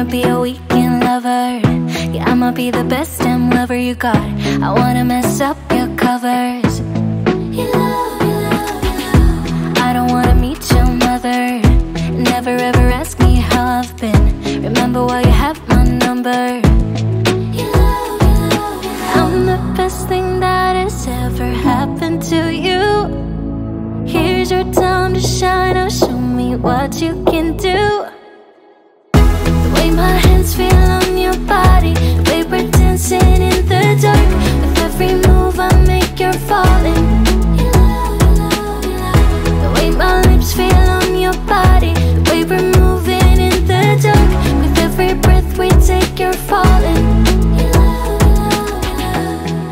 wanna be a weekend lover. Yeah, I'ma be the best damn lover you got. I wanna mess up your covers. I don't wanna meet your mother. Never ever ask me how I've been. Remember why you have my number. I'm the best thing that has ever happened to you. Here's your time to shine. Now show me what you can do. The way my hands feel on your body, the way we're dancing in the dark. With every move I make, you're falling. The way my lips feel on your body, the way we're moving in the dark. With every breath we take, you're falling.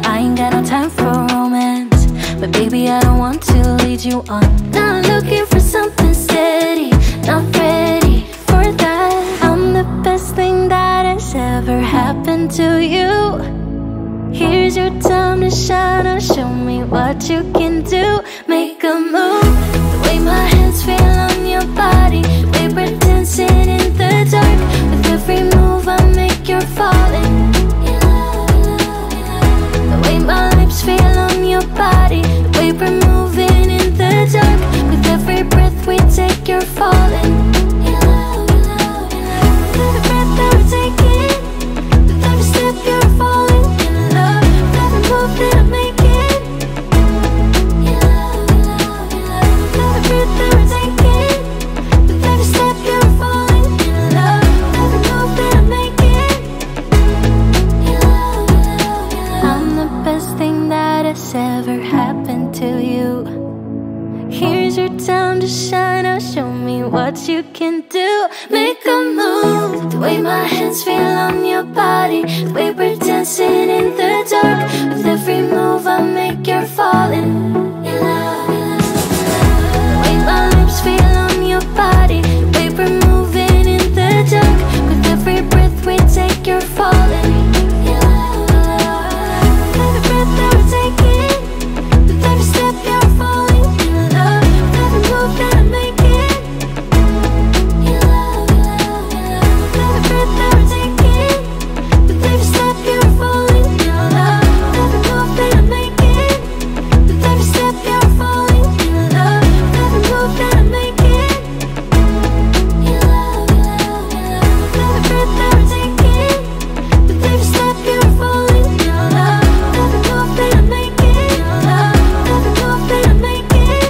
I ain't got no time for romance, but baby I don't want to lead you on. Not looking for something steady, not ready for that. I'm the best thing that has ever happened to you. Here's your time to shine. Now show me what you can do. Make a move. The way my hands feel on your body, the way we're dancing in the dark. With every move I make, you're falling. The way my lips feel on your body, the way we're moving in the dark. With every breath we take, you're falling. Every breath that we're taking, with every step you're falling in love. With every move that I'm making, every breath that we're taking, with every step you're falling in love. With every move that I'm making, I'm the best thing that has ever happened to you. Here's your time to shine. Now show me what you can do. Make a move. The way my hands feel on your body, the way we're dancing in the dark. With every move I make, you're falling. The way my lips feel on your body, the way we're moving in the dark. With every breath we take, you're falling. Every breath that we're taking, with every step you're falling in love. With every move that I'm making, every breath that we're taking, with every step you're falling in love. With every move that I'm making, with every step you're falling in love. With every move that I'm making, with every breath that we're taking, with every step you're falling in love. With every move that I'm making, with every move that I'm making,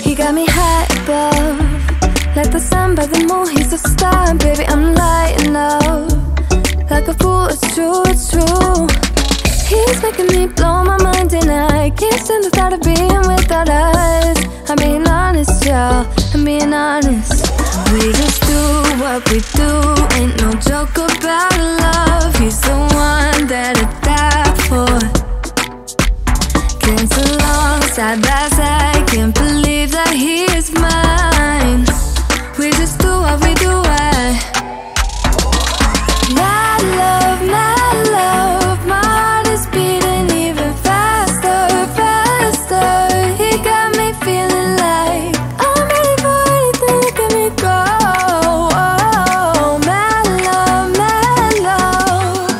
He got me high above, like the sun by the moon, he's a star. Baby, I'm lighting up, like a fool, it's true, it's true. He's making me blow my mind and I can't stand the thought of being without us. I'm being honest, y'all, I'm being honest. We just do what we do, ain't no joke about love. He's the one that I die for. Dance along side by side, can't believe that he is mine. We just do what we do, my love, my heart is beating even faster, faster. He got me feeling like I'm ready for anything, look at me go. Oh, my love, my love,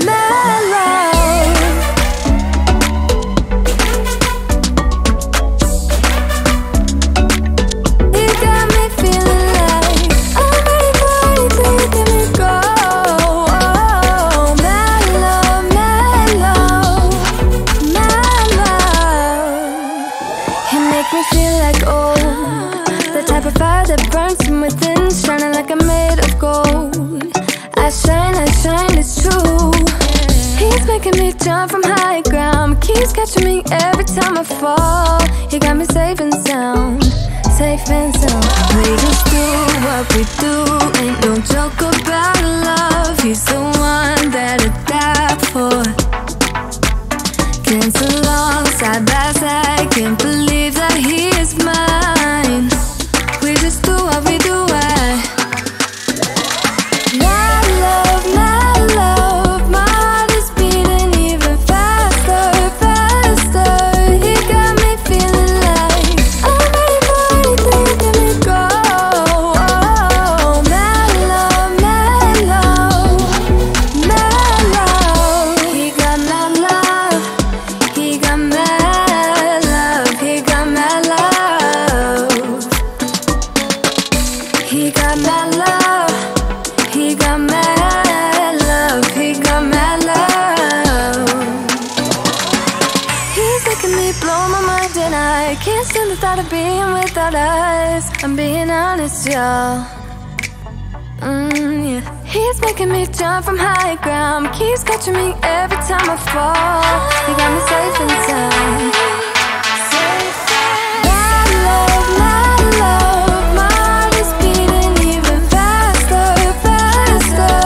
my love. He got me feeling like I'm ready for anything, look at me go. Oh, my love, my love, my love. He make me feel like old, the type of fire that burns from within, shining like I'm made of gold. I shine, it's true. He's making me jump from high ground, keeps catching me every time I fall. He got me safe and sound, safe and sound. We just do what we do, ain't no joke about love. He's the one that I die for. Dance along side by side, can't believe I can't stand the thought of being without us. I'm being honest, y'all. Yeah. He's making me jump from high ground, keeps catching me every time I fall. He got me safe and sound. My love, my heart is beating even faster, faster.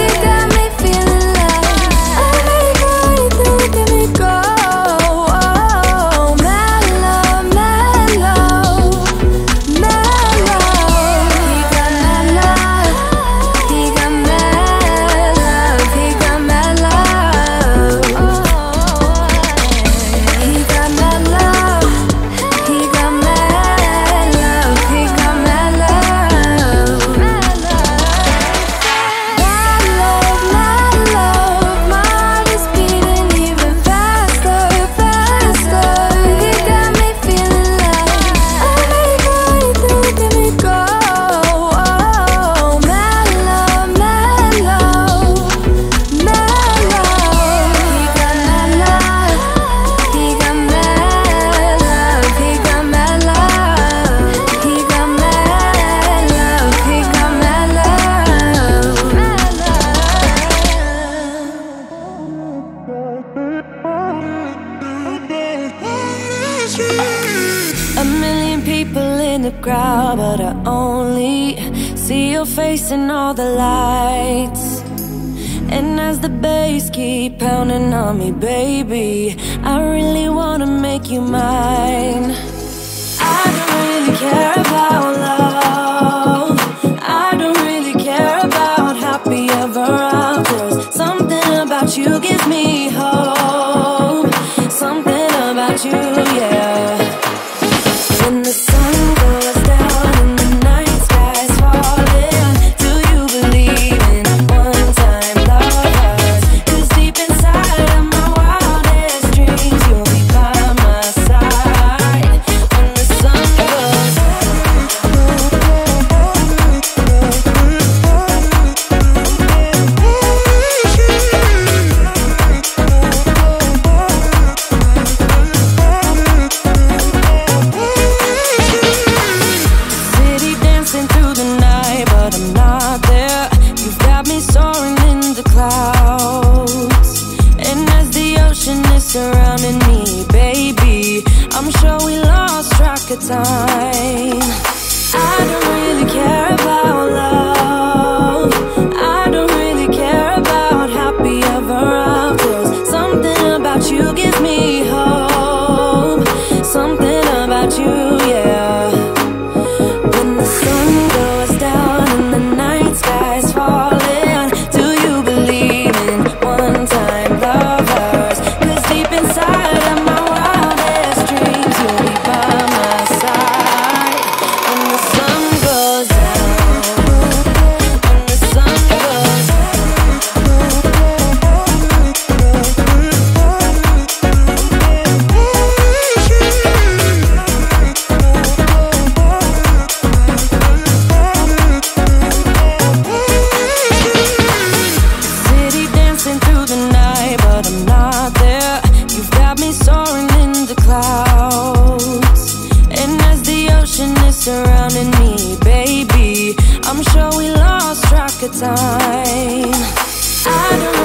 He got me feeling like I'm ready for anything, look at me go. Oh, my love, my love, my love. He got my love, he got my love, he got my love. He got my love, he got my love, he got my love. My love, my heart is beating even faster, faster. He got me feeling like I'm ready for anything, look at me go. Oh, my love, my love, my love. He got my love, he got my love, he got my love, he got my love, he got my love. A million people in the crowd, but I only see your face in all the lights. And as the bass keep pounding on me, baby, I really wanna make you mine. I don't really care about love, I don't really care about happy ever afters. Something about you gives me hope, something about you, yeah. When the sun goes down and the night sky's falling, do you believe in one-time lovers? 'Cause deep inside of my wildest dreams, you'll be by my side. When the sun goes city dancing through the night, but I'm not there. You've got me soaring in the clouds, and as the ocean is surrounding me, baby, I'm sure we lost track of time. I don't really care about love, I don't really care about happy ever afters. Something about you gives me hope, something about you, yeah. When the sun goes down and the night sky's falling, do you believe in one-time lovers? 'Cause deep inside of my wildest dreams, you'll be by my side. When the sun goes down, when the sun goes city dancing through the night, but I'm not there. You've got me soaring in the clouds, and as the ocean is surrounding me, baby, I'm sure we lost track of time. I don't